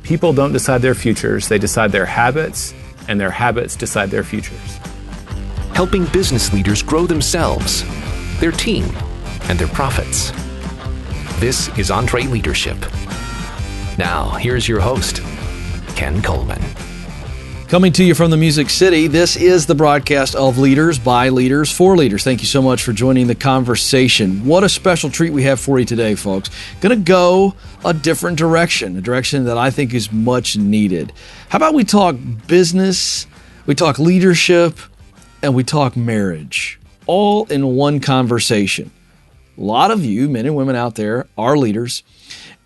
People don't decide their futures, they decide their habits, and their habits decide their futures. Helping business leaders grow themselves, their team, and their profits. This is EntreLeadership. Now, here's your host, Ken Coleman. Coming to you from the Music City, this is the broadcast of Leaders, by Leaders, for Leaders. Thank you so much for joining the conversation. What a special treat we have for you today, folks. Going to go a different direction, a direction that I think is much needed. How about we talk business, we talk leadership, and we talk marriage, all in one conversation. A lot of you, men and women out there, are leaders,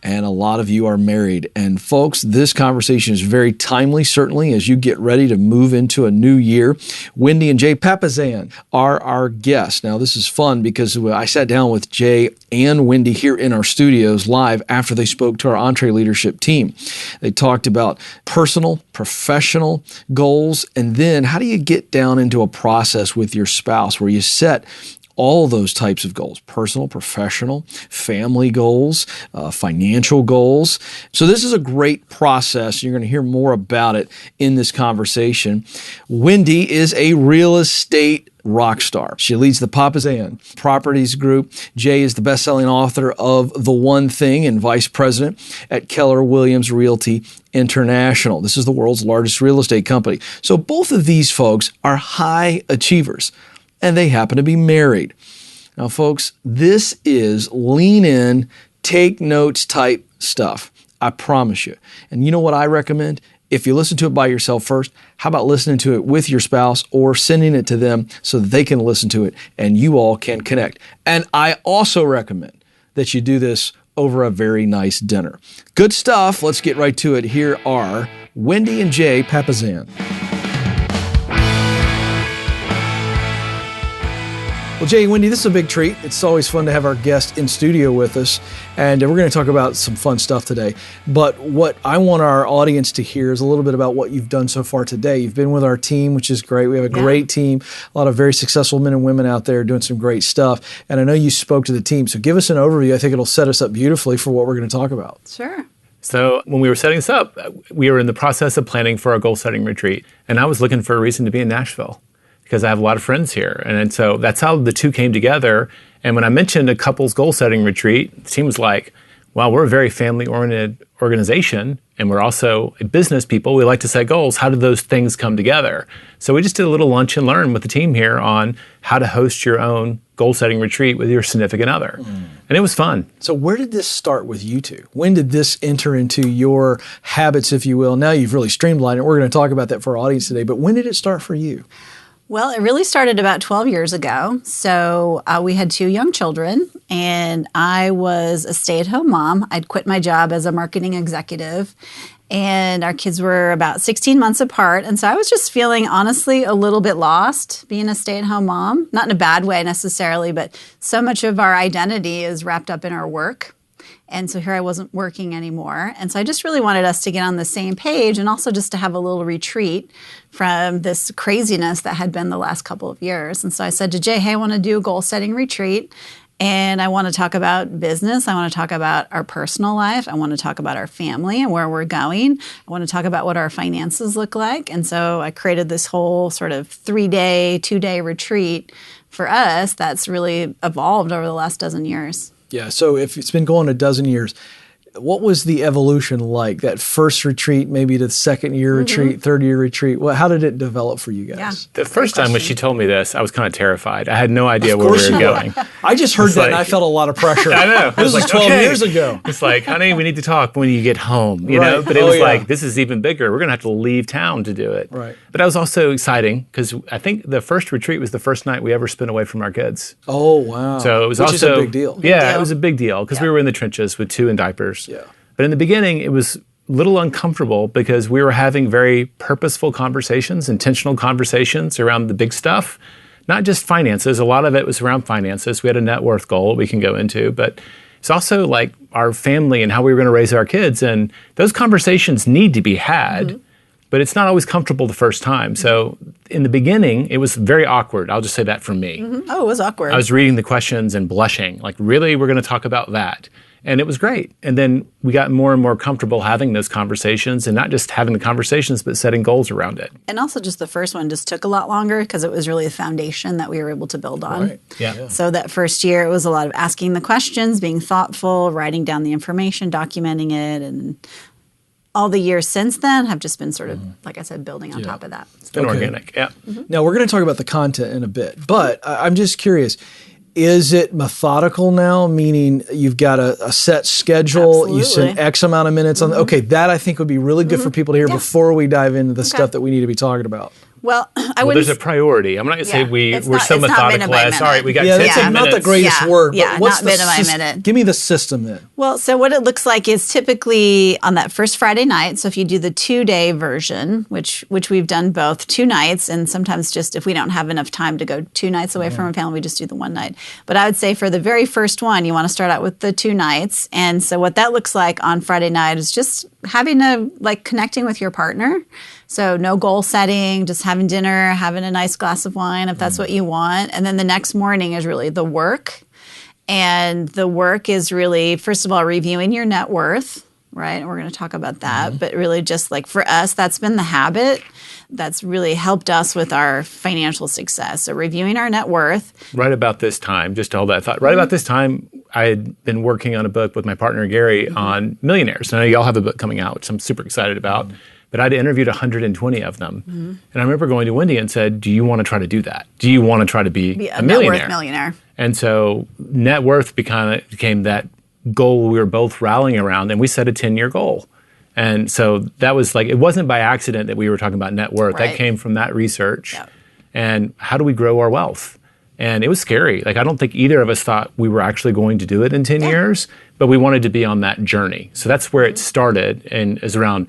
and a lot of you are married. And folks, this conversation is very timely, certainly, as you get ready to move into a new year. Wendy and Jay Papasan are our guests. Now, this is fun because I sat down with Jay and Wendy here in our studios live after they spoke to our EntreLeadership team. They talked about personal, professional goals, and then how do you get down into a process with your spouse where you set all those types of goals: personal, professional, family goals, financial goals. So this is a great process. You're going to hear more about it in this conversation. Wendy is a real estate rock star. She leads the Papasan Properties Group. Jay is the best-selling author of The One Thing and vice president at Keller Williams Realty International. This is the world's largest real estate company. So both of these folks are high achievers, and they happen to be married. Now, folks, this is lean in, take notes type stuff. I promise you. And you know what I recommend? If you listen to it by yourself first, how about listening to it with your spouse or sending it to them so that they can listen to it and you all can connect? And I also recommend that you do this over a very nice dinner. Good stuff. Let's get right to it. Here are Wendy and Jay Papasan. Well, Jay and Wendy, this is a big treat. It's always fun to have our guest in studio with us, and we're going to talk about some fun stuff today. But what I want our audience to hear is a little bit about what you've done so far today. You've been with our team, which is great. We have a great team, a lot of very successful men and women out there doing some great stuff. And I know you spoke to the team, so give us an overview. I think it'll set us up beautifully for what we're going to talk about. Sure. So when we were setting this up, we were in the process of planning for our goal-setting retreat, and I was looking for a reason to be in Nashville, because I have a lot of friends here. And so that's how the two came together. And when I mentioned a couples goal-setting retreat, the team was like, well, we're a very family-oriented organization, and we're also business people. We like to set goals. How do those things come together? So we just did a little lunch and learn with the team here on how to host your own goal-setting retreat with your significant other. And it was fun. So where did this start with you two? When did this enter into your habits, if you will? Now you've really streamlined it. We're going to talk about that for our audience today. But when did it start for you? Well, it really started about 12 years ago. So we had two young children, and I was a stay-at-home mom. I'd quit my job as a marketing executive, and our kids were about 16 months apart. And so I was just feeling, honestly, a little bit lost being a stay-at-home mom. Not in a bad way necessarily, but so much of our identity is wrapped up in our work. And so here I wasn't working anymore. And so I just really wanted us to get on the same page and also just to have a little retreat from this craziness that had been the last couple of years. And so I said to Jay, hey, I want to do a goal-setting retreat. And I want to talk about business. I want to talk about our personal life. I want to talk about our family and where we're going. I want to talk about what our finances look like. And so I created this whole sort of 3-day, 2-day retreat for us that's really evolved over the last dozen years. Yeah, so if it's been going a dozen years, what was the evolution like? That first retreat, maybe the second year retreat, third year retreat? Well, how did it develop for you guys? Yeah. The first time when she told me this, I was kind of terrified. I had no idea where we were going. I just heard that and I felt a lot of pressure. I know. This was 12 years ago. It's like, honey, we need to talk when you get home, you know? But it was like, this is even bigger. We're going to have to leave town to do it. Right. But that was also exciting because I think the first retreat was the first night we ever spent away from our kids. Oh, wow. So it was Which is a big deal. It was a big deal because we were in the trenches with 2 in diapers. Yeah. But in the beginning, it was a little uncomfortable because we were having very purposeful conversations, intentional conversations around the big stuff, not just finances. A lot of it was around finances. We had a net worth goal we can go into, but it's also like our family and how we were going to raise our kids. And those conversations need to be had, but it's not always comfortable the first time. So in the beginning, it was very awkward. I'll just say that from me. Oh, it was awkward. I was reading the questions and blushing, like, really, we're going to talk about that? And it was great. And then we got more and more comfortable having those conversations, and not just having the conversations, but setting goals around it. And also just the first one just took a lot longer because it was really a foundation that we were able to build on. Right. Yeah. So that first year, it was a lot of asking the questions, being thoughtful, writing down the information, documenting it, and all the years since then have just been sort of, like I said, building on top of that. It's been organic. Yeah. Now, we're going to talk about the content in a bit, but I'm just curious. Is it methodical now, meaning you've got a set schedule, you send Absolutely. X amount of minutes on? Okay, that I think would be really good for people to hear before we dive into the stuff that we need to be talking about. Well, I Well, wouldn't. there's a priority. I'm not going to say Yeah. we're so methodical as, all right, we got 10 that's minutes. not the greatest Yeah. word, Yeah, but what's not the minute by minute. Give me the system then. Well, so what it looks like is typically on that first Friday night. So if you do the 2-day version, which we've done both 2 nights, and sometimes just if we don't have enough time to go 2 nights away from a family, we just do the 1 night. But I would say for the very first one, you want to start out with the 2 nights. And so what that looks like on Friday night is just having connecting with your partner. So no goal setting, just having dinner, having a nice glass of wine if that's what you want. And then the next morning is really the work. And the work is really, first of all, reviewing your net worth, right? And we're going to talk about that. But really just like for us, that's been the habit that's really helped us with our financial success. So reviewing our net worth. Right about this time, just to hold that thought, right about this time, I had been working on a book with my partner, Gary, on millionaires. And I know y'all have a book coming out, which I'm super excited about. But I'd interviewed 120 of them. And I remember going to Wendy and said, do you want to try to do that? Do you want to try to be a millionaire? Net worth millionaire. And so net worth became that goal we were both rallying around, and we set a 10-year goal. And so that was like, it wasn't by accident that we were talking about net worth. Right. That came from that research. Yep. And how do we grow our wealth? And it was scary. Like, I don't think either of us thought we were actually going to do it in 10 years, but we wanted to be on that journey. So that's where it started, and is around,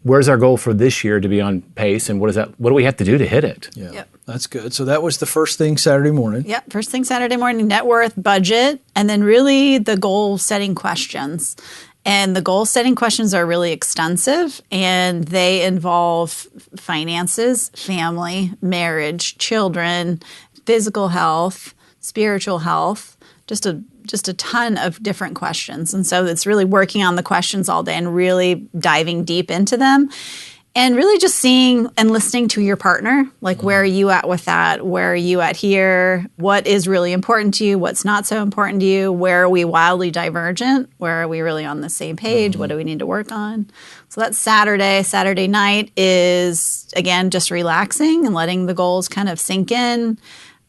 where's our goal for this year to be on pace, and what do we have to do to hit it? Yeah, Yep. that's good. So that was the first thing Saturday morning. Yep. First thing Saturday morning, net worth, budget, and then really the goal setting questions. And the goal setting questions are really extensive, and they involve finances, family, marriage, children, physical health, spiritual health, just a ton of different questions. And so it's really working on the questions all day and really diving deep into them. And really just seeing and listening to your partner, like where are you at with that? Where are you at here? What is really important to you? What's not so important to you? Where are we wildly divergent? Where are we really on the same page? What do we need to work on? So that's Saturday. Saturday night is, again, just relaxing and letting the goals kind of sink in.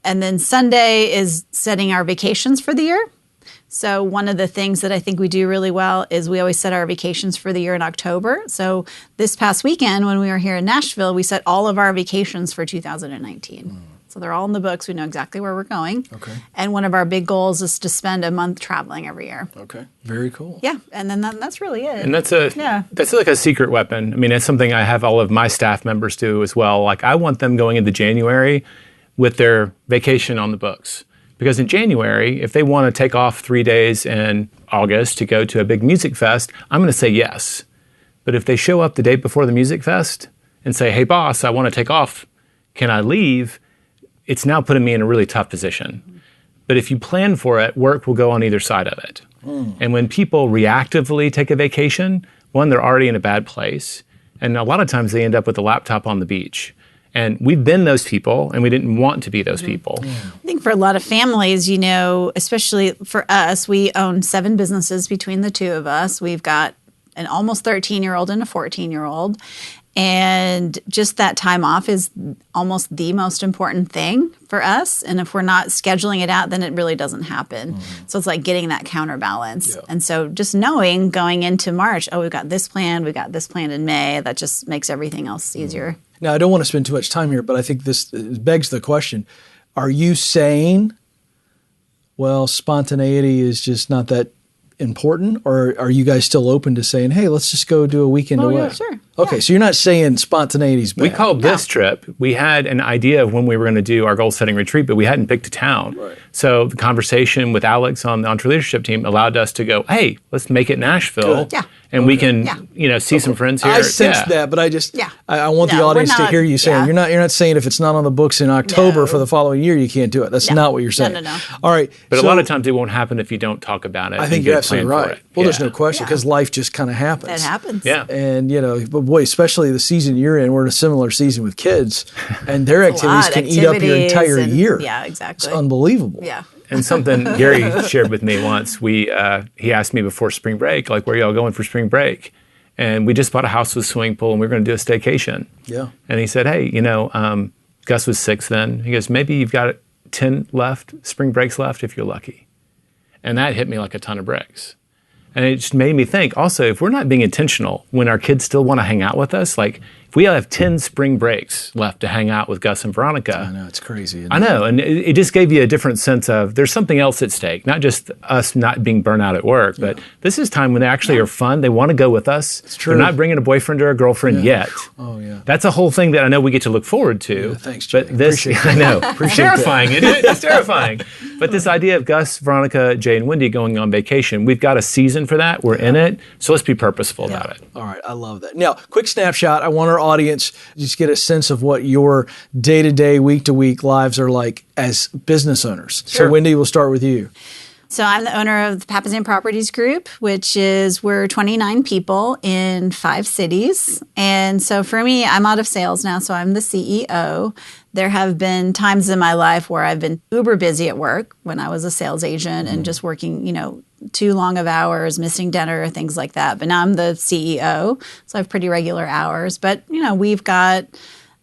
And then Sunday is setting our vacations for the year. So one of the things that I think we do really well is we always set our vacations for the year in October. So this past weekend when we were here in Nashville, we set all of our vacations for 2019. So they're all in the books. We know exactly where we're going. Okay. And one of our big goals is to spend a month traveling every year. Okay. Very cool. Yeah. And then that's really it. And that's Yeah. that's like a secret weapon. I mean, it's something I have all of my staff members do as well. Like, I want them going into January with their vacation on the books. Because in January, if they want to take off 3 days in August to go to a big music fest, I'm going to say yes. But if they show up the day before the music fest and say, hey, boss, I want to take off, can I leave? It's now putting me in a really tough position. But if you plan for it, work will go on either side of it. And when people reactively take a vacation, one, they're already in a bad place. And a lot of times they end up with a laptop on the beach. And we've been those people, and we didn't want to be those people. I think for a lot of families, you know, especially for us, we own 7 businesses between the 2 of us. We've got an almost 13-year-old and a 14-year-old. And just that time off is almost the most important thing for us. And if we're not scheduling it out, then it really doesn't happen. So it's like getting that counterbalance. Yeah. And so just knowing going into March, oh, we've got this planned in May, that just makes everything else easier. Now, I don't want to spend too much time here, but I think this begs the question. Are you saying, well, spontaneity is just not that important? Or are you guys still open to saying, hey, let's just go do a weekend away? Yeah, sure. Okay, so you're not saying spontaneity is bad. We called this trip, we had an idea of when we were going to do our goal-setting retreat, but we hadn't picked a town. Right. So the conversation with Alex on the EntreLeadership team allowed us to go, hey, let's make it Nashville. Good. Yeah. and we can, see some friends here. I sensed that, but I just, I want the audience to hear you saying, you're not saying if it's not on the books in October for the following year, you can't do it. That's not what you're saying. No. All right. But a lot of times it won't happen if you don't talk about it. I think you're absolutely right. Well, there's no question because life just kind of happens. It happens. Yeah. And, but boy, especially the season you're in, we're in a similar season with kids, and their activities can eat up your entire year. Yeah, exactly. It's unbelievable. Yeah. And something Gary shared with me once, he asked me before spring break, like, where y'all going for spring break? And we just bought a house with a swimming pool, and we were going to do a staycation. Yeah. And he said, hey, Gus was 6 then. He goes, maybe you've got 10 spring breaks left if you're lucky. And that hit me like a ton of bricks. And it just made me think, also, if we're not being intentional when our kids still want to hang out with us, like if we have 10 spring breaks left to hang out with Gus and Veronica. I know, it's crazy. I know, and it just gave you a different sense of there's something else at stake, not just us not being burnt out at work, but this is time when they actually are fun. They want to go with us. It's true. They're not bringing a boyfriend or a girlfriend yet. Oh, yeah. That's a whole thing that I know we get to look forward to. Yeah, thanks, Jay. But this, I know, it's terrifying, isn't it? It's terrifying. But this idea of Gus, Veronica, Jay, and Wendy going on vacation, we've got a season for that. We're in it. So let's be purposeful about it. All right. I love that. Now, quick snapshot. I want our audience to just get a sense of what your day-to-day, week-to-week lives are like as business owners. Sure. So, Wendy, we'll start with you. So I'm the owner of the Papasan Properties Group, which is we're 29 people in 5 cities. And so for me, I'm out of sales now, so I'm the CEO. There have been times in my life where I've been uber busy at work when I was a sales agent and just working, too long of hours, missing dinner, things like that. But now I'm the CEO, so I have pretty regular hours. But, we've got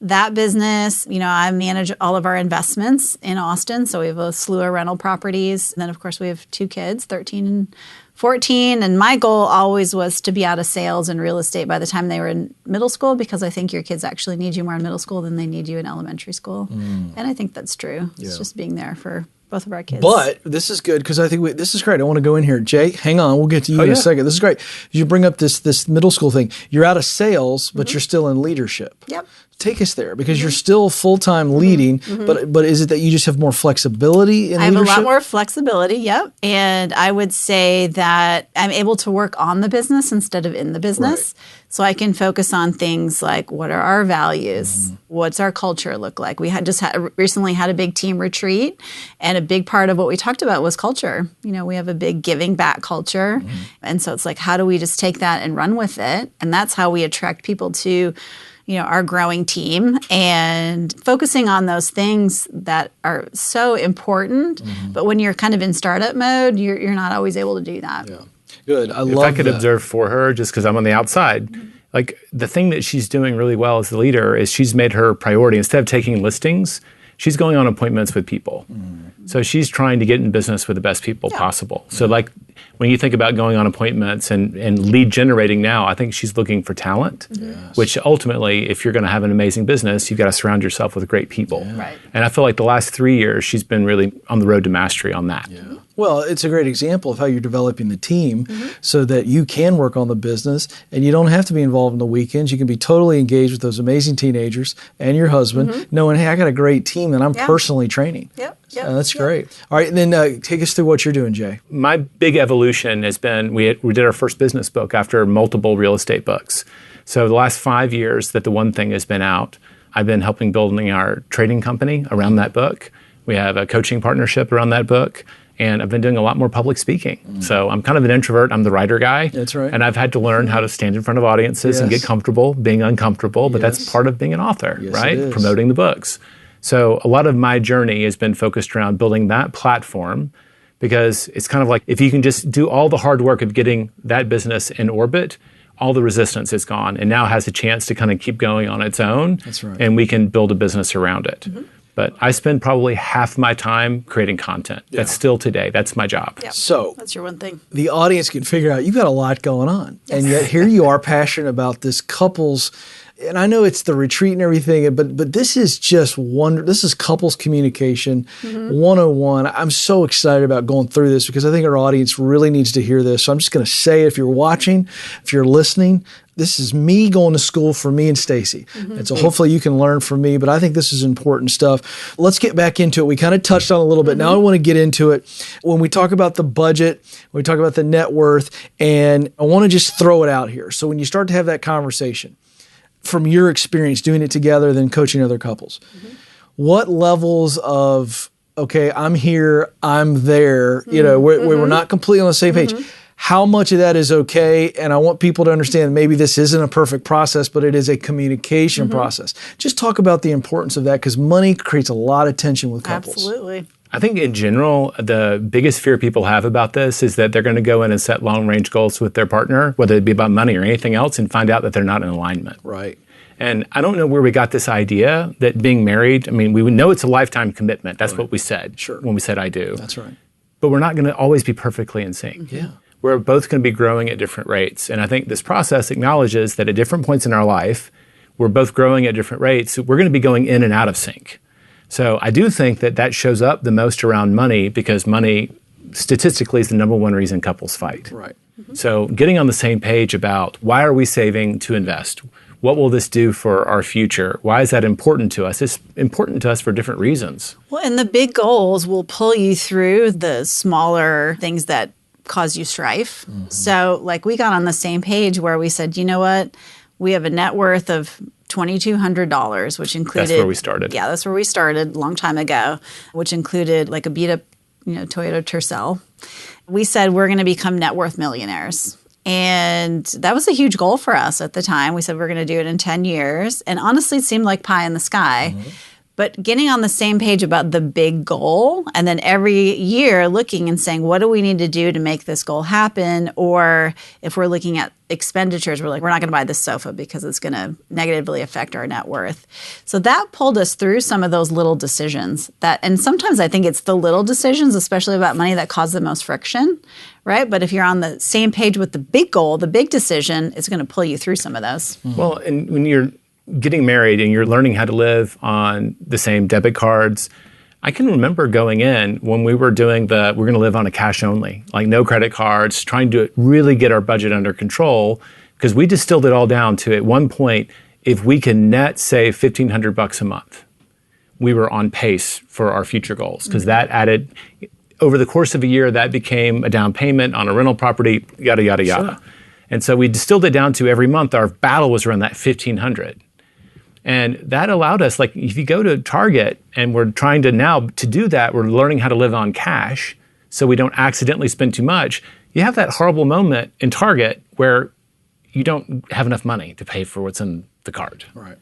that business. I manage all of our investments in Austin. So we have a slew of rental properties. And then, of course, we have 2 kids, 13 and 14. And my goal always was to be out of sales and real estate by the time they were in middle school, because I think your kids actually need you more in middle school than they need you in elementary school. And I think that's true. It's just being there for both of our kids. But this is good because I think this is great. I want to go in here. Jay, hang on. We'll get to you in a second. This is great. You bring up this middle school thing. You're out of sales, but you're still in leadership. Yep. Take us there because you're still full-time leading, but is it that you just have more flexibility in leadership? I have a lot more flexibility, yep. And I would say that I'm able to work on the business instead of in the business. Right. So I can focus on things like, what are our values? What's our culture look like? We had recently had a big team retreat, and a big part of what we talked about was culture. We have a big giving back culture. And so it's like, how do we just take that and run with it? And that's how we attract people to our growing team, and focusing on those things that are so important. But when you're kind of in startup mode, you're not always able to do that. Yeah. Good. If I could observe for her, just because I'm on the outside, like the thing that she's doing really well as the leader is she's made her priority, instead of taking listings, she's going on appointments with people. So she's trying to get in business with the best people possible. So like when you think about going on appointments and lead generating now, I think she's looking for talent, which ultimately, if you're going to have an amazing business, you've got to surround yourself with great people. Right. And I feel like the last 3 years, she's been really on the road to mastery on that. Yeah. Well, it's a great example of how you're developing the team so that you can work on the business and you don't have to be involved in the weekends. You can be totally engaged with those amazing teenagers and your husband, knowing, hey, I got a great team that I'm personally training. Yep. That's great. All right, and then take us through what you're doing, Jay. My big evolution has been, we did our first business book after multiple real estate books. So the last 5 years that the one thing has been out, I've been helping building our trading company around that book. We have a coaching partnership around that book. And I've been doing a lot more public speaking. So I'm kind of an introvert. I'm the writer guy. That's right. And I've had to learn how to stand in front of audiences and get comfortable being uncomfortable. But that's part of being an author, right? Promoting the books. So a lot of my journey has been focused around building that platform, because it's kind of like if you can just do all the hard work of getting that business in orbit, all the resistance is gone and now has a chance to kind of keep going on its own. That's right. And we can build a business around it. But I spend probably half my time creating content. That's still today. That's my job. Yep. So that's your one thing. The audience can figure out you've got a lot going on. And yet here you are passionate about this couple's And I know it's the retreat and everything, but this is just this is couples communication 101. I'm so excited about going through this because I think our audience really needs to hear this. So I'm just going to say, if you're watching, if you're listening, this is me going to school for me and Stacy. And so hopefully you can learn from me, but I think this is important stuff. Let's get back into it. We kind of touched on it a little bit. Now I want to get into it. When we talk about the budget, when we talk about the net worth, and I want to just throw it out here. So when you start to have that conversation, from your experience doing it together, then coaching other couples, what levels of, okay, I'm here, I'm there, we're not completely on the same page. How much of that is okay? And I want people to understand maybe this isn't a perfect process, but it is a communication process. Just talk about the importance of that, because money creates a lot of tension with couples. Absolutely. I think in general, the biggest fear people have about this is that they're going to go in and set long-range goals with their partner, whether it be about money or anything else, and find out that they're not in alignment. Right. And I don't know where we got this idea that being married, I mean, we would know it's a lifetime commitment. That's what we said when we said I do. That's right. But we're not going to always be perfectly in sync. Yeah. We're both going to be growing at different rates. And I think this process acknowledges that at different points in our life, we're both growing at different rates. So we're going to be going in and out of sync. So I do think that shows up the most around money, because money statistically is the number one reason couples fight. Right. So getting on the same page about why are we saving to invest? What will this do for our future? Why is that important to us? It's important to us for different reasons. Well, and the big goals will pull you through the smaller things that cause you strife. So like we got on the same page where we said, you know what? We have a net worth of $2,200, which included— That's where we started. Yeah, that's where we started a long time ago, which included like a beat up, Toyota Tercel. We said we're going to become net worth millionaires. And that was a huge goal for us at the time. We said we're going to do it in 10 years. And honestly, it seemed like pie in the sky. But getting on the same page about the big goal, and then every year looking and saying, what do we need to do to make this goal happen? Or if we're looking at expenditures, we're not going to buy this sofa because it's going to negatively affect our net worth. So that pulled us through some of those little decisions and sometimes I think it's the little decisions, especially about money, that cause the most friction, right? But if you're on the same page with the big goal, the big decision, it's going to pull you through some of those. Well, and when you're getting married and you're learning how to live on the same debit cards, I can remember going in when we were doing we're going to live on a cash only, like no credit cards, trying to really get our budget under control, because we distilled it all down to, at one point, if we can net save $1,500 a month, we were on pace for our future goals, because that added, over the course of a year, that became a down payment on a rental property, yada, yada, yada. Sure. And so we distilled it down to every month, our battle was around that $1,500. And that allowed us, like if you go to Target and we're trying to now, to do that, we're learning how to live on cash so we don't accidentally spend too much. You have that horrible moment in Target where you don't have enough money to pay for what's in the cart. Right.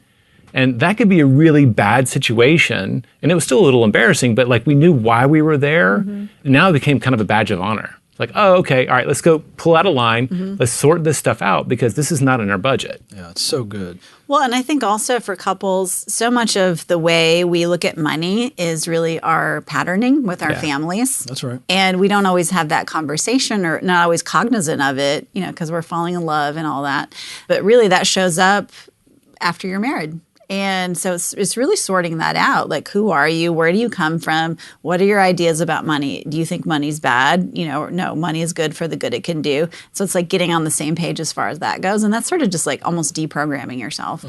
And that could be a really bad situation. And it was still a little embarrassing, but like we knew why we were there. Now it became kind of a badge of honor. It's like, oh, okay, all right, let's go pull out a line. Let's sort this stuff out, because this is not in our budget. Yeah, it's so good. Well, and I think also for couples, so much of the way we look at money is really our patterning with our families. That's right. And we don't always have that conversation, or not always cognizant of it, because we're falling in love and all that. But really that shows up after you're married. And so it's really sorting that out. Like, who are you? Where do you come from? What are your ideas about money? Do you think money's bad? No, money is good for the good it can do. So it's like getting on the same page as far as that goes. And that's sort of just like almost deprogramming yourself.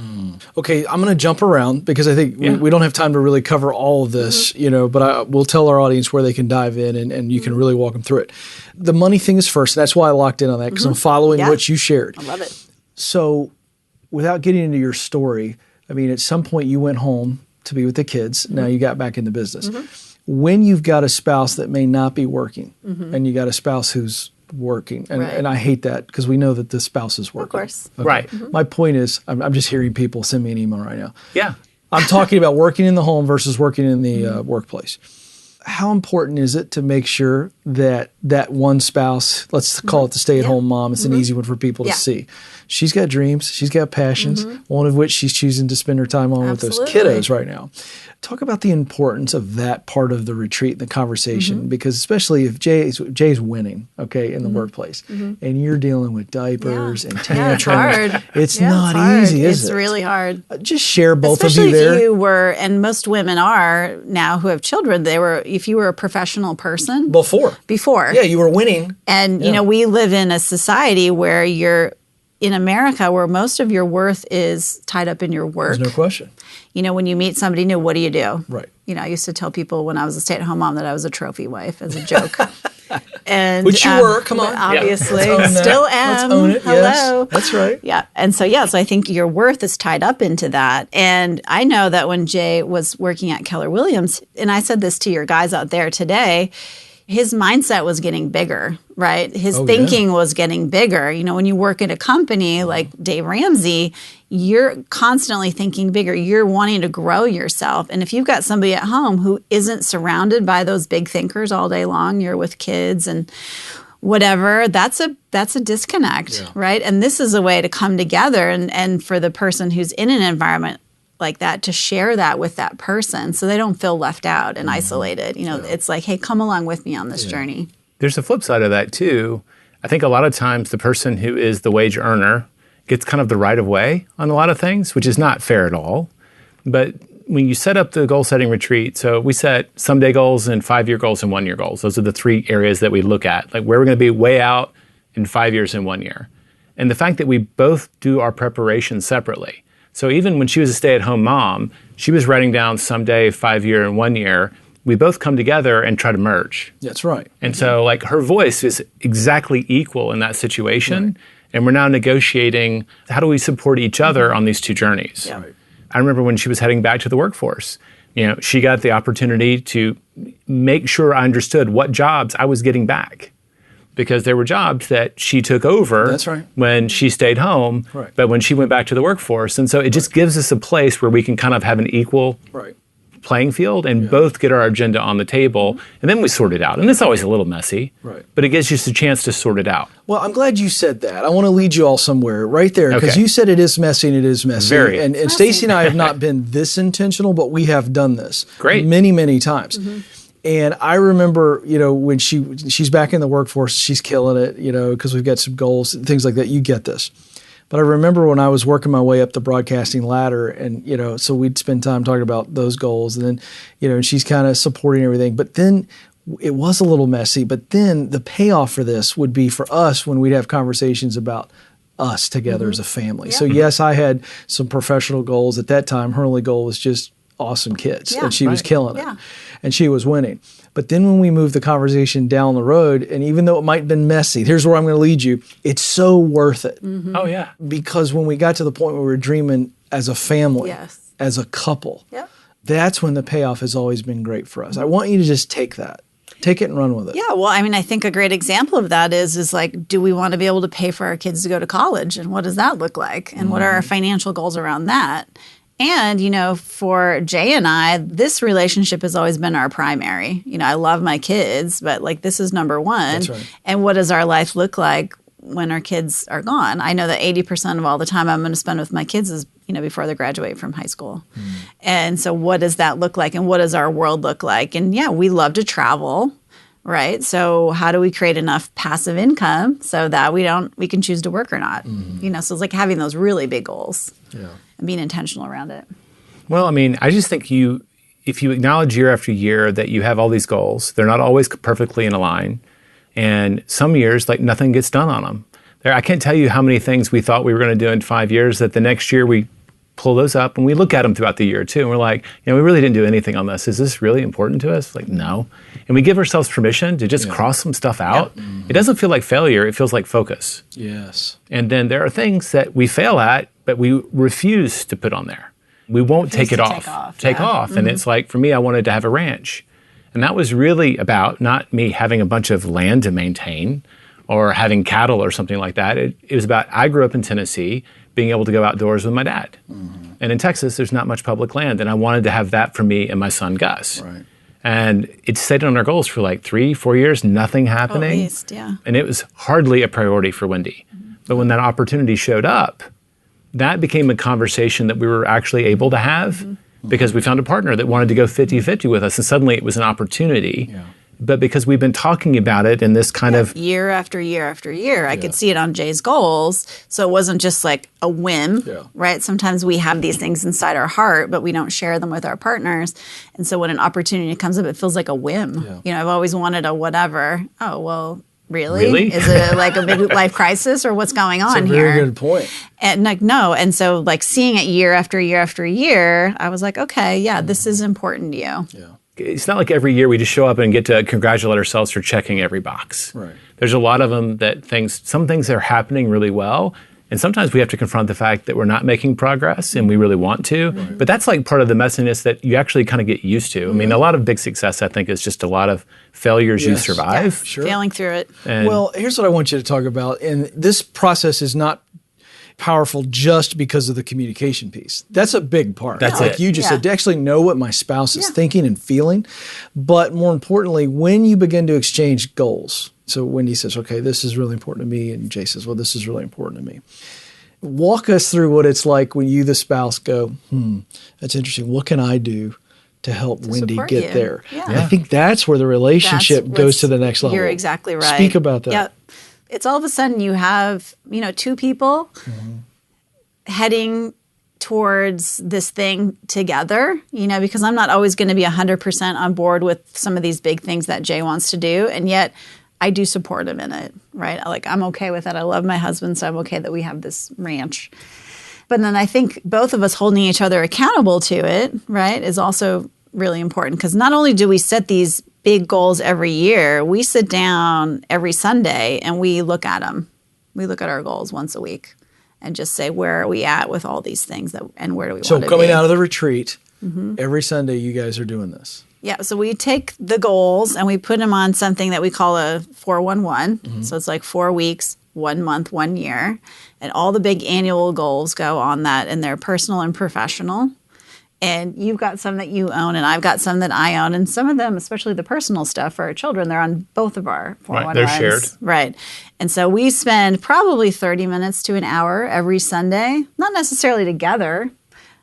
Okay, I'm going to jump around because I think we don't have time to really cover all of this, but we'll tell our audience where they can dive in and you can really walk them through it. The money thing is first. That's why I locked in on that, because I'm following what you shared. I love it. So without getting into your story, I mean, at some point you went home to be with the kids. Now you got back in the business. When you've got a spouse that may not be working and you got a spouse who's working, and I hate that because we know that the spouse is working. Of course. Okay. Right. My point is, I'm just hearing people send me an email right now. Yeah. I'm talking about working in the home versus working in the workplace. how important is it to make sure that that one spouse, let's call it the stay-at-home mom, it's an easy one for people to see. She's got dreams, she's got passions, one of which she's choosing to spend her time on with those kiddos right now. Talk about the importance of that part of the retreat and the conversation, because especially if Jay's winning, in the workplace, and you're dealing with diapers and tantrums, it's not easy, is it? It's really hard. Just share both Especially of you there. if you were, and most women are now who have children, if you were a professional person. Before. Yeah, you were winning. And, we live in a society where in America, where most of your worth is tied up in your work. There's no question. When you meet somebody new, what do you do? Right. I used to tell people when I was a stay-at-home mom that I was a trophy wife as a joke. And which you were, come on. Obviously. Let's Still am. Let's own it. Hello. Yes, that's right. Yeah. And so I think your worth is tied up into that. And I know that when Jay was working at Keller Williams, and I said this to your guys out there today, his mindset was getting bigger, right? His thinking was getting bigger. When you work at a company like Dave Ramsey, you're constantly thinking bigger. You're wanting to grow yourself. And if you've got somebody at home who isn't surrounded by those big thinkers all day long, you're with kids and whatever, that's a disconnect, right? And this is a way to come together and for the person who's in an environment like that to share that with that person so they don't feel left out and isolated. It's like, hey, come along with me on this journey. There's a flip side of that too. I think a lot of times the person who is the wage earner gets kind of the right of way on a lot of things, which is not fair at all. But when you set up the goal setting retreat, so we set someday goals and 5-year goals and 1-year goals. Those are the 3 areas that we look at, like where we're going to be way out in 5 years and 1 year. And the fact that we both do our preparation separately. So even when she was a stay-at-home mom, she was writing down someday, 5-year, and 1 year. We both come together and try to merge. That's right. And so her voice is exactly equal in that situation. Right. And we're now negotiating, how do we support each other on these 2 journeys? Yeah. Right. I remember when she was heading back to the workforce, she got the opportunity to make sure I understood what jobs I was getting back. Because there were jobs that she took over when she stayed home, but when she went back to the workforce. And so it just gives us a place where we can kind of have an equal playing field and both get our agenda on the table. And then we sort it out. And it's always a little messy, but it gives you just a chance to sort it out. Well, I'm glad you said that. I want to lead you all somewhere right there because you said it is messy and it is messy. Very. And Stacy and I have not been this intentional, but we have done this many, many times. And I remember, when she's back in the workforce, she's killing it, because we've got some goals, things like that. You get this. But I remember when I was working my way up the broadcasting ladder and, so we'd spend time talking about those goals and then, and she's kind of supporting everything. But then it was a little messy. But then the payoff for this would be for us when we'd have conversations about us together as a family. Yeah. So yes, I had some professional goals. At that time, her only goal was just awesome kids, and she was killing it, and she was winning. But then when we moved the conversation down the road, and even though it might have been messy, here's where I'm going to lead you, it's so worth it. Oh, yeah. Because when we got to the point where we were dreaming as a family, as a couple, that's when the payoff has always been great for us. I want you to just take that. Take it and run with it. Yeah, well, I think a great example of that is like, do we want to be able to pay for our kids to go to college? And what does that look like? And what are our financial goals around that? And, for Jay and I, this relationship has always been our primary. I love my kids, but this is number one. That's right. And what does our life look like when our kids are gone? I know that 80% of all the time I'm going to spend with my kids is, before they graduate from high school. And so what does that look like? And what does our world look like? And we love to travel. Right. So how do we create enough passive income so that we can choose to work or not? So it's like having those really big goals and being intentional around it. Well, I just think if you acknowledge year after year that you have all these goals, they're not always perfectly in a line. And some years, nothing gets done on them. I can't tell you how many things we thought we were going to do in 5 years that the next year we pull those up and we look at them throughout the year too. And we're like, we really didn't do anything on this. Is this really important to us? No. And we give ourselves permission to just cross some stuff out. It doesn't feel like failure. It feels like focus. Yes. And then there are things that we fail at, but we refuse to put on there. We won't take it off. Take off. And it's like, for me, I wanted to have a ranch. And that was really about not me having a bunch of land to maintain or having cattle or something like that. It was about, I grew up in Tennessee, being able to go outdoors with my dad. And in Texas, there's not much public land. And I wanted to have that for me and my son, Gus. Right. And it stayed on our goals for like 3-4 years, nothing happening. At least, yeah. And it was hardly a priority for Wendy. But when that opportunity showed up, that became a conversation that we were actually able to have because we found a partner that wanted to go 50-50 with us. And suddenly it was an opportunity. Yeah. But because we've been talking about it in this kind of year after year after year, I could see it on Jay's goals. So it wasn't just like a whim, right? Sometimes we have these things inside our heart, but we don't share them with our partners. And so when an opportunity comes up, it feels like a whim. Yeah. You know, I've always wanted a whatever. Oh, well, really? Is it like a big life crisis or what's going on here? That's a very good point. And like, no. And so like seeing it year after year after year, I was like, okay, yeah, this is important to you. Yeah. It's not like every year we just show up and get to congratulate ourselves for checking every box. Right. There's a lot of them some things are happening really well, and sometimes we have to confront the fact that we're not making progress and we really want to. Right. But that's like part of the messiness that you actually kind of get used to. I mean, a lot of big success, I think, is just a lot of failures you survive. Yeah, sure. Failing through it. Well, here's what I want you to talk about. And this process is not powerful just because of the communication piece. That's a big part. That's like you just said, to actually know what my spouse is thinking and feeling. But more importantly, when you begin to exchange goals. So Wendy says, okay, this is really important to me. And Jay says, well, this is really important to me. Walk us through what it's like when you, the spouse, go, that's interesting. What can I do to help Wendy get there? Yeah. I think that's where the relationship goes to the next level. You're exactly right. Speak about that. Yep. It's all of a sudden you have, two people heading towards this thing together, because I'm not always going to be 100% on board with some of these big things that Jay wants to do. And yet I do support him in it, right? Like I'm okay with it. I love my husband, so I'm okay that we have this ranch. But then I think both of us holding each other accountable to it, right, is also really important because not only do we set these big goals every year, we sit down every Sunday and we look at them. We look at our goals once a week and just say, where are we at with all these things and where do we want to be? So coming out of the retreat, every Sunday you guys are doing this. Yeah, so we take the goals and we put them on something that we call a 411. So it's like 4 weeks, 1 month, 1 year. And all the big annual goals go on that, and they're personal and professional. And you've got some that you own, and I've got some that I own. And some of them, especially the personal stuff for our children, they're on both of our 411s. Right, they're shared. Right. And so we spend probably 30 minutes to an hour every Sunday, not necessarily together,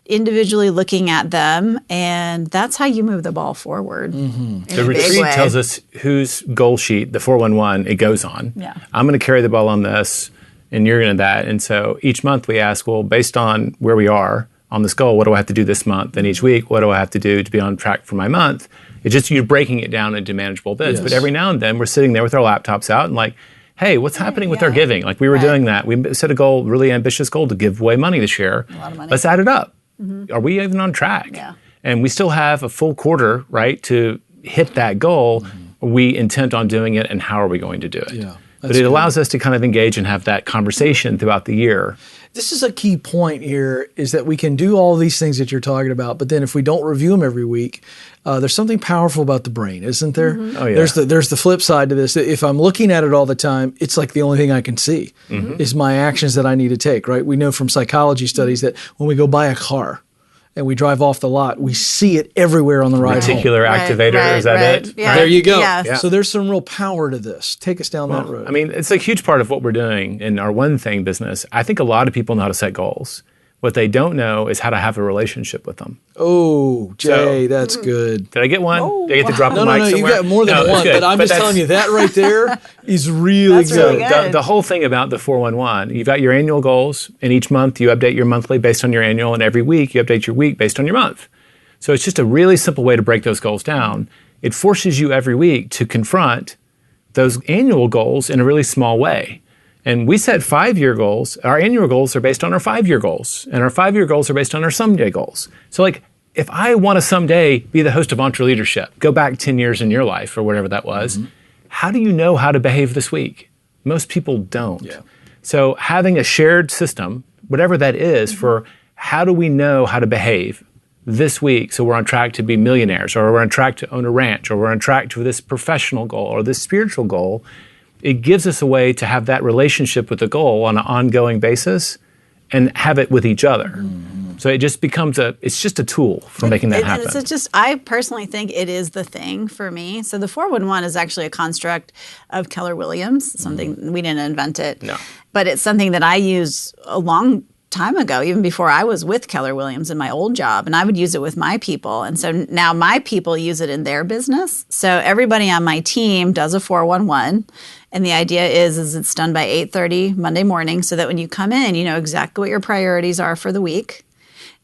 individually looking at them. And that's how you move the ball forward. The retreat tells us whose goal sheet, the 411, it goes on. Yeah. I'm going to carry the ball on this, and you're going to that. And so each month we ask, well, based on where we are, on this goal, what do I have to do this month? And each week, what do I have to do to be on track for my month? It's just you're breaking it down into manageable bits. Yes. But every now and then, we're sitting there with our laptops out and like, hey, what's happening with our giving? Like we were doing that. We set a goal, really ambitious goal to give away money this year. A lot of money. Let's add it up. Are we even on track? Yeah. And we still have a full quarter, right, to hit that goal. Are we intent on doing it, and how are we going to do it? Yeah. But it allows us to kind of engage and have that conversation throughout the year. This is a key point here, is that we can do all these things that you're talking about, but then if we don't review them every week, there's something powerful about the brain, isn't there? Oh, yeah. There's the flip side to this. If I'm looking at it all the time, it's like the only thing I can see is my actions that I need to take, right? We know from psychology studies that when we go buy a car, and we drive off the lot, we see it everywhere on the ride home. Reticular activator, is that it? Yeah. There you go. Yeah. So there's some real power to this. Take us down that road. I mean, it's a huge part of what we're doing in our One Thing business. I think a lot of people know how to set goals. What they don't know is how to have a relationship with them. Oh, Jay, that's good. Did I get one? Did I get to drop the mic No, somewhere? you got more than one. But I'm just telling you, that right there is really That's really good. good. The whole thing about the 411, you've got your annual goals, and each month you update your monthly based on your annual, and every week you update your week based on your month. So it's just a really simple way to break those goals down. It forces you every week to confront those annual goals in a really small way. And we set 5-year goals. Our annual goals are based on our 5-year goals. And our 5-year goals are based on our someday goals. So like, if I want to someday be the host of EntreLeadership, go back 10 years in your life or whatever that was, how do you know how to behave this week? Most people don't. Yeah. So having a shared system, whatever that is, for how do we know how to behave this week so we're on track to be millionaires, or we're on track to own a ranch, or we're on track to this professional goal or this spiritual goal, it gives us a way to have that relationship with the goal on an ongoing basis and have it with each other. So it just becomes it's just a tool for making that happen. I personally think it is the thing for me. So the 411 is actually a construct of Keller Williams, something we didn't invent it. No. But it's something that I used a long time ago, even before I was with Keller Williams in my old job, and I would use it with my people. And so now my people use it in their business. So everybody on my team does a 411. And the idea is it's done by 8:30 Monday morning so that when you come in, you know exactly what your priorities are for the week.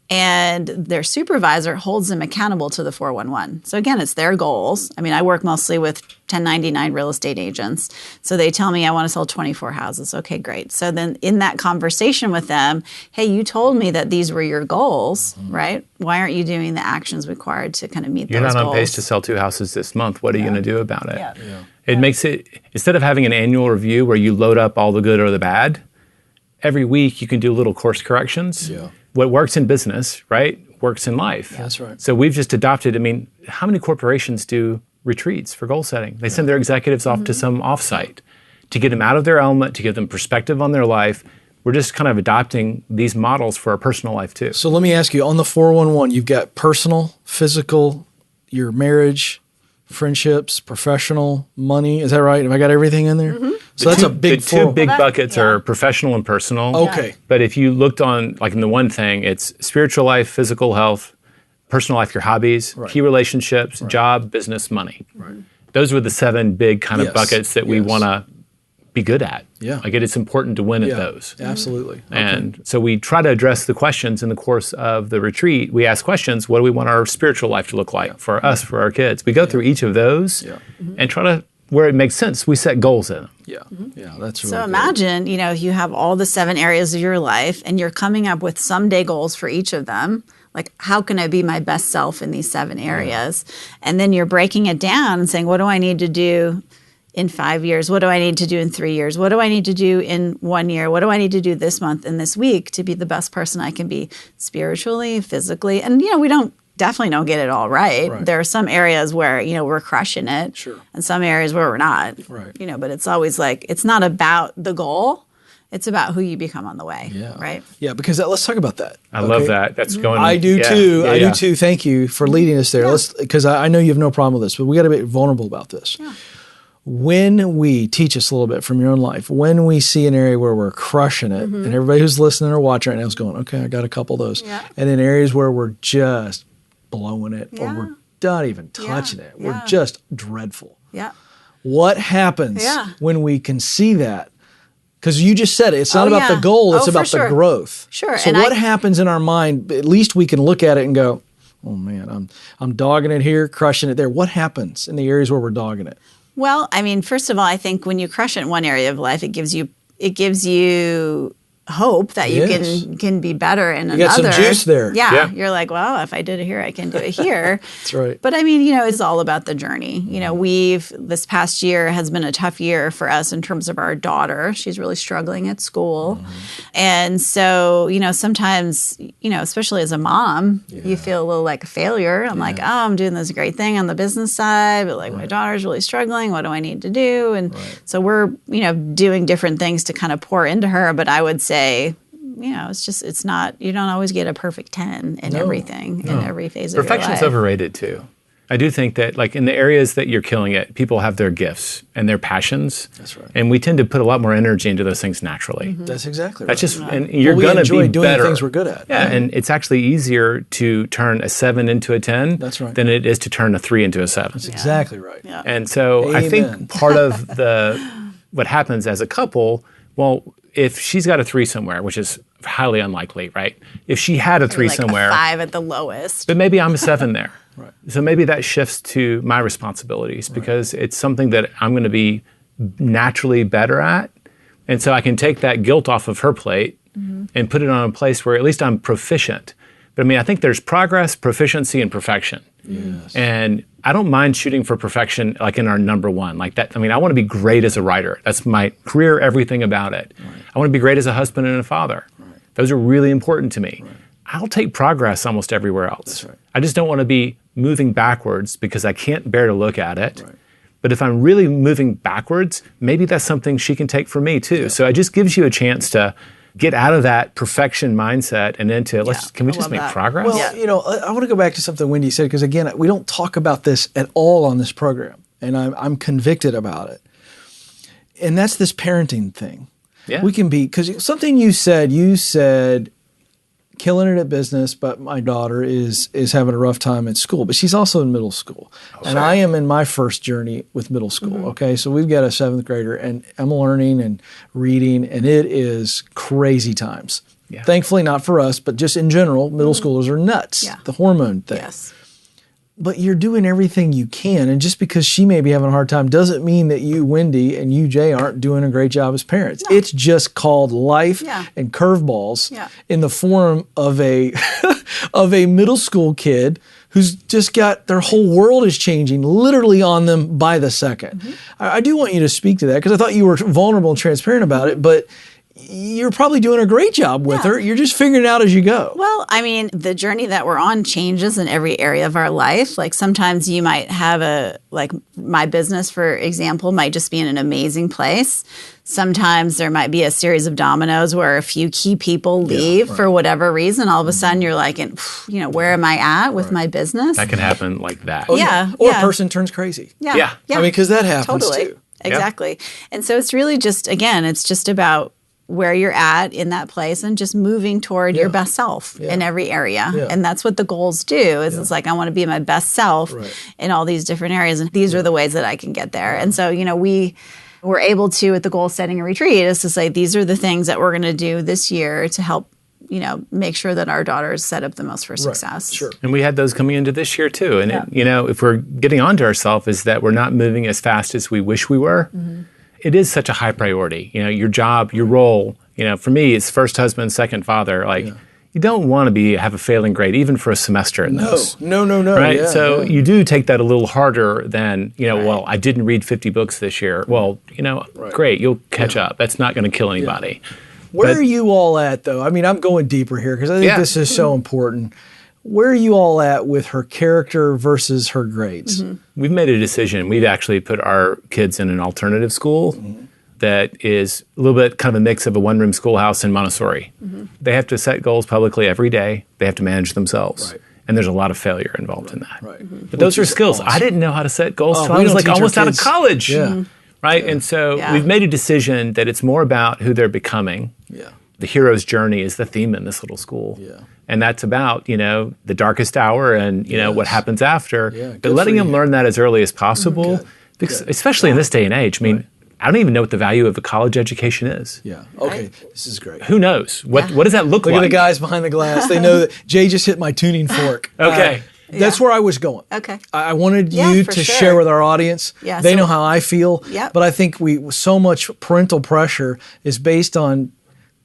And their supervisor holds them accountable to the 411. So again, it's their goals. I mean, I work mostly with 1099 real estate agents. So they tell me I want to sell 24 houses. Okay, great. So then in that conversation with them, hey, you told me that these were your goals, right? Why aren't you doing the actions required to kind of meet those goals? You're not on pace to sell 2 houses this month. What are you going to do about it? Yeah. It makes it, instead of having an annual review where you load up all the good or the bad, every week you can do little course corrections. Yeah. What works in business, right, works in life. Yeah, that's right. So we've just adopted, I mean, how many corporations do retreats for goal setting? They send their executives off to some offsite to get them out of their element, to give them perspective on their life. We're just kind of adopting these models for our personal life too. So let me ask you, on the 411, you've got personal, physical, your marriage, friendships, professional, money. Is that right? Have I got everything in there? So that's a big The two big buckets are professional and personal. Okay. But if you looked on, like in the one thing, it's spiritual life, physical health, personal life, your hobbies, key relationships, job, business, money. Right. Those were the 7 big kind of buckets that we want to be good at. Yeah. Like it's important to win at those. Absolutely. And so we try to address the questions in the course of the retreat. We ask questions, what do we want our spiritual life to look like for us, for our kids? We go through each of those and try to, where it makes sense, we set goals in them. Yeah. Yeah, that's really So good. imagine, you know, you have all the 7 areas of your life and you're coming up with someday goals for each of them. Like, how can I be my best self in these 7 areas? And then you're breaking it down and saying, what do I need to do in 5 years? What do I need to do in 3 years? What do I need to do in 1 year? What do I need to do this month and this week to be the best person I can be spiritually, physically? And, you know, we definitely don't get it all right. There are some areas where, you know, we're crushing it. Sure. And some areas where we're not. Right. You know, but it's always like, it's not about the goal. It's about who you become on the way. Yeah. Right. Yeah, because let's talk about that. I love that. That's going. I do too. Yeah, I yeah. do too. Thank you for leading us there. Let's, because I know you have no problem with this, but we got to be vulnerable about this. Yeah. When we teach us a little bit from your own life, when we see an area where we're crushing it, and everybody who's listening or watching right now is going, okay, I got a couple of those. Yeah. And in areas where we're just blowing it or we're not even touching it, we're just dreadful. Yeah. What happens when we can see that? Because you just said it. It's not about the goal. It's about the growth. Sure. So and what happens in our mind? At least we can look at it and go, oh man, I'm dogging it here, crushing it there. What happens in the areas where we're dogging it? Well, I mean, first of all, I think when you crush it in one area of life, it gives you hope that you can be better in another. You got some juice there. Yeah. You're like, well, if I did it here, I can do it here. That's right. But I mean, you know, it's all about the journey. You know, this past year has been a tough year for us in terms of our daughter. She's really struggling at school. And so, you know, sometimes, you know, especially as a mom, you feel a little like a failure. I'm like, oh, I'm doing this great thing on the business side, but like my daughter's really struggling. What do I need to do? And so we're, you know, doing different things to kind of pour into her. But I would say, you know, it's not, you don't always get a perfect 10 in everything, in every phase of your life. Perfection's overrated too. I do think that, like, in the areas that you're killing it, people have their gifts and their passions. That's right. And we tend to put a lot more energy into those things naturally. That's exactly right. That's just, and you're going to be doing better. Things we're good at. Yeah, and it's actually easier to turn a 7 into a 10 than it is to turn a 3 into a 7. That's exactly right. Yeah. And so I think part of what happens as a couple, well, if she's got a 3 somewhere, which is highly unlikely, right? If she had a 3 like somewhere, a 5 at the lowest. but maybe I'm a 7 there. Right. So maybe that shifts to my responsibilities because it's something that I'm going to be naturally better at. And so I can take that guilt off of her plate and put it on a place where at least I'm proficient. But I mean, I think there's progress, proficiency, and perfection. Yes. And I don't mind shooting for perfection like in our number 1. Like that, I mean, I want to be great as a writer. That's my career, everything about it. Right. I want to be great as a husband and a father. Right. Those are really important to me. Right. I'll take progress almost everywhere else. That's right. I just don't want to be moving backwards because I can't bear to look at it. Right. But if I'm really moving backwards, maybe that's something she can take from me too. Yeah. So it just gives you a chance to get out of that perfection mindset and into can we just make progress? Well, I want to go back to something Wendy said, because again, we don't talk about this at all on this program, and I'm convicted about it. And that's this parenting thing. Yeah. We can be, because something you said, killing it at business, but my daughter is having a rough time at school, but she's also in middle school. And I am in my first journey with middle school. Okay. So we've got a 7th grader, and I'm learning and reading, and it is crazy times. Yeah. Thankfully not for us, but just in general, middle schoolers are nuts. Yeah. The hormone thing. Yes. But you're doing everything you can. And just because she may be having a hard time doesn't mean that you, Wendy, and you, Jay, aren't doing a great job as parents. No. It's just called life and curveballs in the form of a of a middle school kid who's just got their whole world is changing literally on them by the second. I do want you to speak to that, because I thought you were vulnerable and transparent about it, but you're probably doing a great job with her. You're just figuring it out as you go. Well, I mean, the journey that we're on changes in every area of our life. Like sometimes you might have like my business, for example, might just be in an amazing place. Sometimes there might be a series of dominoes where a few key people leave for whatever reason. All of a sudden you're like, where am I at with my business? That can happen like that. Or a person turns crazy. Yeah. I mean, because that happens too. Exactly. And so it's really just, again, it's just about where you're at in that place and just moving toward your best self in every area. And that's what the goals do is it's like, I want to be my best self in all these different areas. And these are the ways that I can get there. And so, we were able to, at the goal setting and retreat, is to say, these are the things that we're going to do this year to help, make sure that our daughters set up the most for success. Sure. And we had those coming into this year too. And, if we're getting onto ourselves, is that we're not moving as fast as we wish we were. It is such a high priority. Your job, your role, for me, it's first husband, second father. You don't want to have a failing grade, even for a semester in those. No. Right? You do take that a little harder than, well, I didn't read 50 books this year. Well, great, you'll catch up. That's not going to kill anybody. Where are you all at, though? I mean, I'm going deeper here because I think this is so important. Where are you all at with her character versus her grades? We've made a decision. We've actually put our kids in an alternative school that is a little bit kind of a mix of a one-room schoolhouse and Montessori. They have to set goals publicly every day. They have to manage themselves. And there's a lot of failure involved in that. But those are skills. Awesome. I didn't know how to set goals until I was almost out of college. Right? And so we've made a decision that it's more about who they're becoming. The hero's journey is the theme in this little school. And that's about, the darkest hour and, what happens after. But letting them learn that as early as possible, because especially in this day and age. I mean, I don't even know what the value of a college education is. Okay. This is great. Who knows? What does that look like? Look at the guys behind the glass. They know that Jay just hit my tuning fork. That's where I was going. I wanted you to share with our audience. They know how I feel. But I think so much parental pressure is based on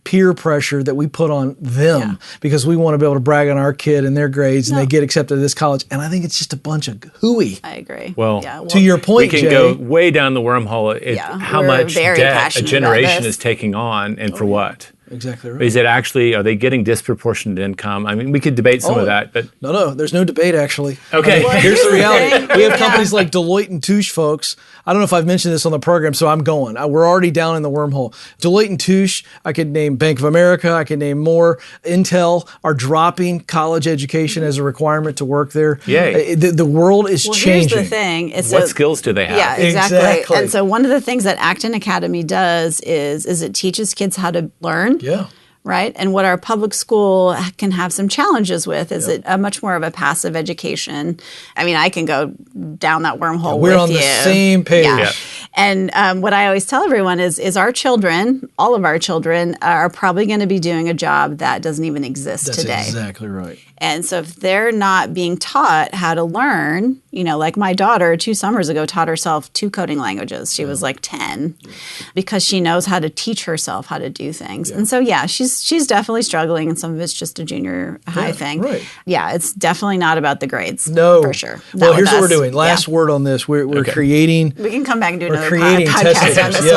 peer pressure that we put on them because we want to be able to brag on our kid and their grades and they get accepted to this college. And I think it's just a bunch of hooey. I agree. Well, to your point, we can Jay, go way down the wormhole. How much debt a generation is taking on and for what? Exactly right. Is it actually, are they getting disproportionate income? I mean, we could debate some of that, but... No, there's no debate, actually. Okay. Here's the reality. We have companies like Deloitte and Touche, folks. I don't know if I've mentioned this on the program, so I'm going. We're already down in the wormhole. Deloitte and Touche, I could name Bank of America, I could name more. Intel are dropping college education as a requirement to work there. Yay. The world is changing. Here's the thing. What skills do they have? Yeah, exactly. And so one of the things that Acton Academy does is it teaches kids how to learn. Right? And what our public school can have some challenges with is it a much more of a passive education. I mean, I can go down that wormhole with you. We're on the same page. And what I always tell everyone is our children, all of our children, are probably going to be doing a job that doesn't even exist today. That's exactly right. And so if they're not being taught how to learn, like my daughter 2 summers ago taught herself 2 coding languages. She was like 10 because she knows how to teach herself how to do things. And so, she's definitely struggling, and some of it's just a junior high thing. Right. Yeah, it's definitely not about the grades. No. For sure. Well, here's what we're doing. Last word on this. We're creating... We can come back and do another creating podcast on this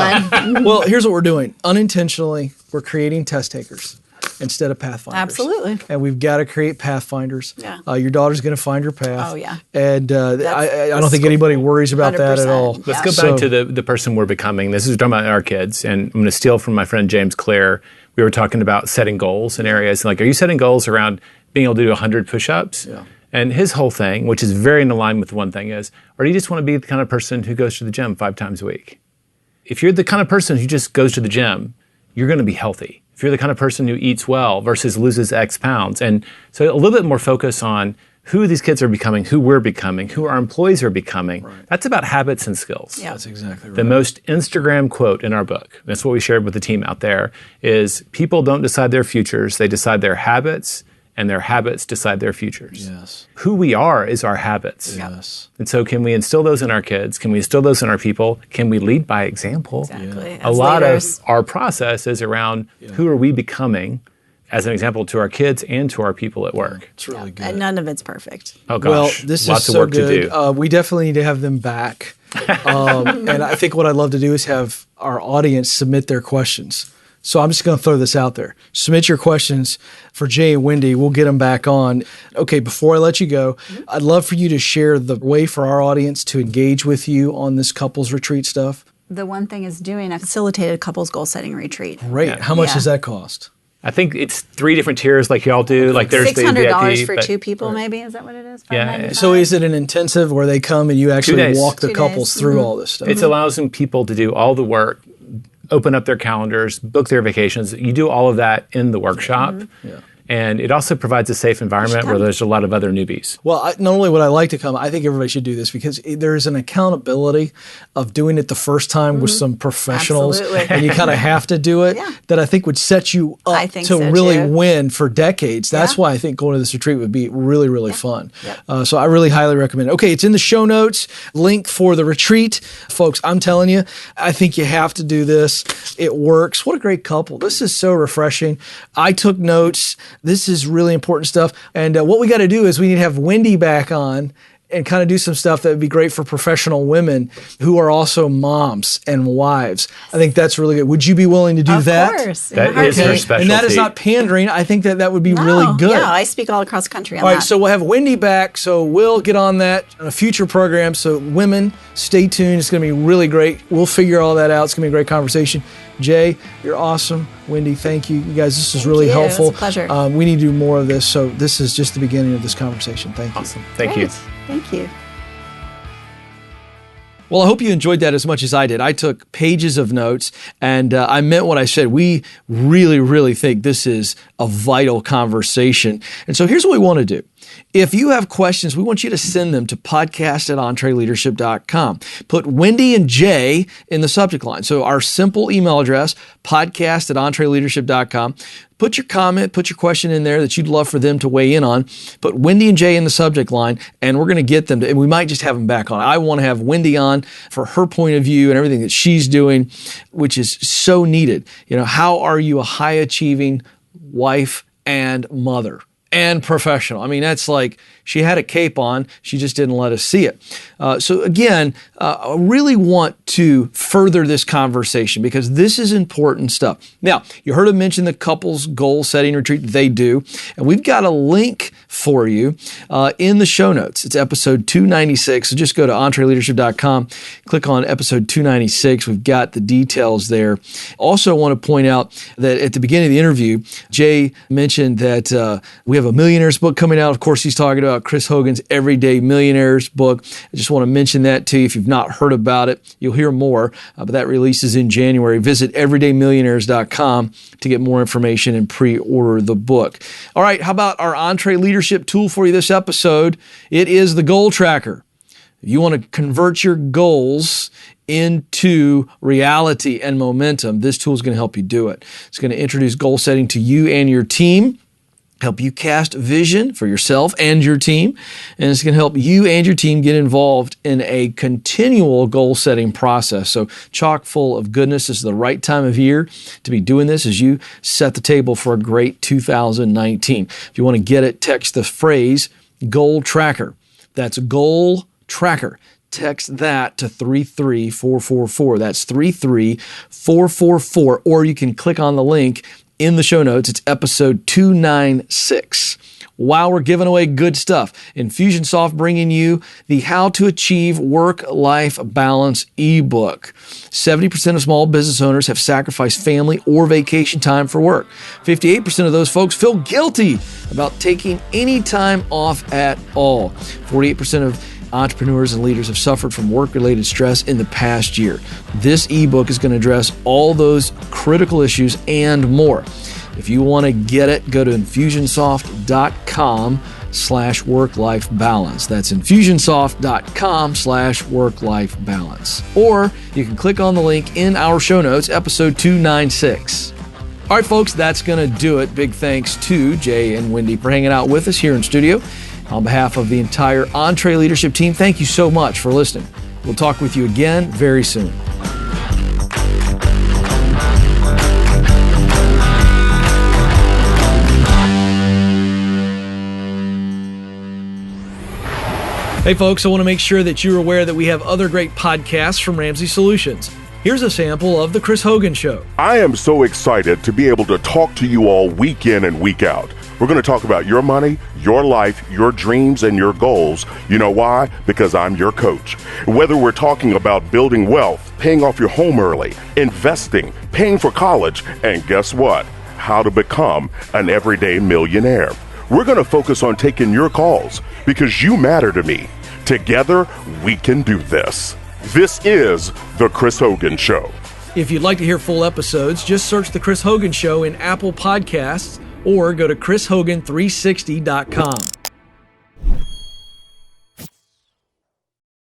one. Well, here's what we're doing. Unintentionally, we're creating test takers instead of pathfinders. Absolutely. And we've got to create pathfinders. Your daughter's going to find her path. Oh, yeah. And I don't think anybody worries about that at all. Let's go back to the person we're becoming. This is talking about our kids, and I'm going to steal from my friend James Clear. we were talking about setting goals in areas. Like, are you setting goals around being able to do 100 push-ups? Yeah. And his whole thing, which is very in line with one thing, is, or do you just want to be the kind of person who goes to the gym 5 times a week? If you're the kind of person who just goes to the gym, you're going to be healthy. If you're the kind of person who eats well versus loses X pounds. And so a little bit more focus on who these kids are becoming, who we're becoming, who our employees are becoming. Right. That's about habits and skills. Yeah. That's exactly right. The most Instagram quote in our book, that's what we shared with the team out there, is people don't decide their futures, they decide their habits, and their habits decide their futures. Yes. Who we are is our habits. Yes. And so can we instill those in our kids? Can we instill those in our people? Can we lead by example? Exactly. A lot of our process is around who are we becoming as an example to our kids and to our people at work. It's really good. And none of it's perfect. Oh gosh, Well, this lots is of so work good. to do. We definitely need to have them back. And I think what I'd love to do is have our audience submit their questions. So I'm just going to throw this out there. Submit your questions for Jay and Wendy. We'll get them back on. Okay, before I let you go, I'd love for you to share the way for our audience to engage with you on this couples retreat stuff. The one thing is doing a facilitated couples goal setting retreat. Great. Yeah. How much Yeah. does that cost? I think it's 3 different tiers like y'all do. Like there's the $600 VIP, for but 2 people, maybe? Is that what it is? Yeah. $595? So is it an intensive where they come and you actually days. walk the 2 couples days. through all this stuff? It allows people to do all the work, open up their calendars, book their vacations. You do all of that in the workshop. Yeah. And it also provides a safe environment where there's a lot of other newbies. Well, not only would I like to come, I think everybody should do this because there is an accountability of doing it the first time with some professionals. Absolutely. And you kind of have to do it Yeah. that I think would set you up I think to so, really too. win for decades. That's Yeah. why I think going to this retreat would be really, really fun. Yep. So I really highly recommend it. Okay, it's in the show notes, link for the retreat. Folks, I'm telling you, I think you have to do this. It works. What a great couple. This is so refreshing. I took notes. This is really important stuff. And what we got to do is we need to have Wendy back on and kind of do some stuff that would be great for professional women who are also moms and wives. I think that's really good. Would you be willing to do that? Of course. That In a is her heartbeat. specialty. And that is not pandering. I think that would be really No. good. Yeah, I speak all across the country on All right, that. so we'll have Wendy back. So we'll get on that in a future program. So women, stay tuned. It's going to be really great. We'll figure all that out. It's going to be a great conversation. Jay, you're awesome. Wendy, thank you. You guys, this is really you. helpful. It's a pleasure. We need to do more of this. So this is just the beginning of this conversation. Thank you. Awesome. Thank you. Great. Thank you. Well, I hope you enjoyed that as much as I did. I took pages of notes, and I meant what I said. We really, really think this is a vital conversation. And so here's what we want to do. If you have questions, we want you to send them to podcast@EntreLeadership.com. Put Wendy and Jay in the subject line. So our simple email address, podcast@EntreLeadership.com. Put your comment, put your question in there that you'd love for them to weigh in on. Put Wendy and Jay in the subject line, and we're going to get them to, and we might just have them back on. I want to have Wendy on for her point of view and everything that she's doing, which is so needed. You know, how are you a high achieving wife and mother? And professional. I mean, that's like she had a cape on. She just didn't let us see it. So again, I really want to further this conversation because this is important stuff. Now, you heard him mention the couples goal setting retreat they do. And we've got a link for you in the show notes. It's episode 296. So just go to EntreLeadership.com, click on episode 296. We've got the details there. Also, I want to point out that at the beginning of the interview, Jay mentioned that we have a Millionaires book coming out. Of course, he's talking about Chris Hogan's Everyday Millionaires book. I just want to mention that to you. If you've not heard about it, you'll hear more, but that releases in January. Visit everydaymillionaires.com to get more information and pre-order the book. All right, how about our EntreLeadership tool for you this episode? It is the Goal Tracker. If you want to convert your goals into reality and momentum, this tool is going to help you do it. It's going to introduce goal setting to you and your team, help you cast vision for yourself and your team, and it's going to help you and your team get involved in a continual goal-setting process. So chock full of goodness. This is the right time of year to be doing this as you set the table for a great 2019. If you want to get it, text the phrase Goal Tracker. That's Goal Tracker. Text that to 33444. That's 33444. Or you can click on the link in the show notes. It's episode 296. while we're giving away good stuff. Infusionsoft bringing you the How to Achieve Work-Life Balance ebook. 70% of small business owners have sacrificed family or vacation time for work. 58% of those folks feel guilty about taking any time off at all. 48% of entrepreneurs and leaders have suffered from work-related stress in the past year. This ebook is going to address all those critical issues and more. If you want to get it, go to Infusionsoft.com/work-life balance. That's Infusionsoft.com/work-life balance. Or you can click on the link in our show notes, episode 296. All right, folks, that's going to do it. Big thanks to Jay and Wendy for hanging out with us here in studio. On behalf of the entire EntreLeadership team, thank you so much for listening. We'll talk with you again very soon. Hey folks, I want to make sure that you're aware that we have other great podcasts from Ramsey Solutions. Here's a sample of The Chris Hogan Show. I am so excited to be able to talk to you all week in and week out. We're going to talk about your money, your life, your dreams, and your goals. You know why? Because I'm your coach. Whether we're talking about building wealth, paying off your home early, investing, paying for college, and guess what? How to become an everyday millionaire. We're going to focus on taking your calls because you matter to me. Together, we can do this. This is The Chris Hogan Show. If you'd like to hear full episodes, just search The Chris Hogan Show in Apple Podcasts or go to chrishogan360.com.